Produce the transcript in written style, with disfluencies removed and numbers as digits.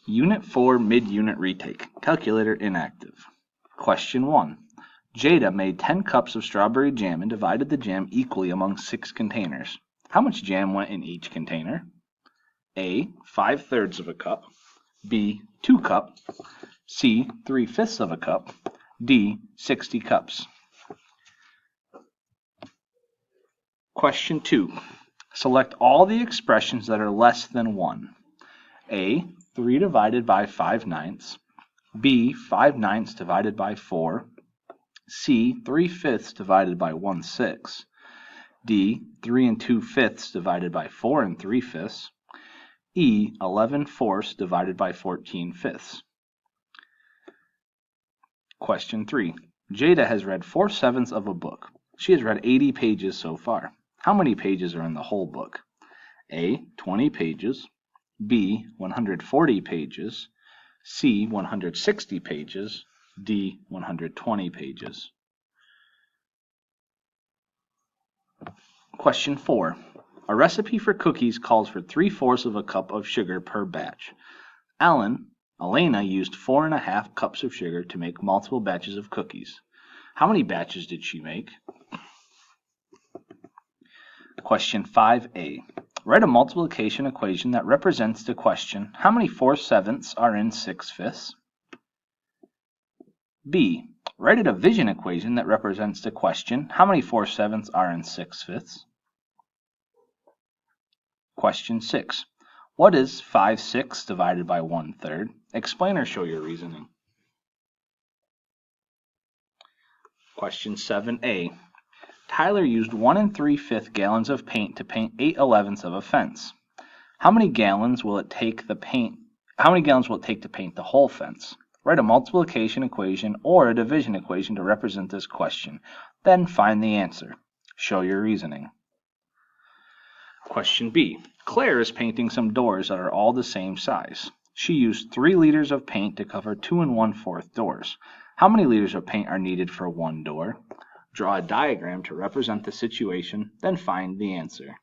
Unit 4 Mid-Unit Retake. Calculator inactive. Question 1. Jada made 10 cups of strawberry jam and divided the jam equally among 6 containers. How much jam went in each container? A. 5/3 of a cup. B. 2 cups. C. 3/5 of a cup. D. 60 cups. Question 2. Select all the expressions that are less than 1. A. 3 divided by 5/9. B. 5/9 divided by 4. C. 3/5 divided by 1/6. D. 3 2/5 divided by 4 3/5. E. 11/4 divided by 14/5. Question 3. Jada has read 4/7 of a book. She has read 80 pages so far. How many pages are in the whole book? A. 20 pages. B. 140 pages. C. 160 pages. D. 120 pages. Question 4. A recipe for cookies calls for 3/4 of a cup of sugar per batch. Elena used 4.5 cups of sugar to make multiple batches of cookies. How many batches did she make? Question 5a. Write a multiplication equation that represents the question, how many 4/7 are in 6/5? B. Write a division equation that represents the question, how many 4/7 are in 6/5? Question 6. What is 5/6 divided by 1/3? Explain or show your reasoning. Question 7a. Tyler used 1 3/5 gallons of paint to paint 8/11 of a fence. How many gallons will it take to paint the whole fence? Write a multiplication equation or a division equation to represent this question. Then find the answer. Show your reasoning. Question B. Claire is painting some doors that are all the same size. She used 3 liters of paint to cover 2 1/4 doors. How many liters of paint are needed for one door? Draw a diagram to represent the situation, then find the answer.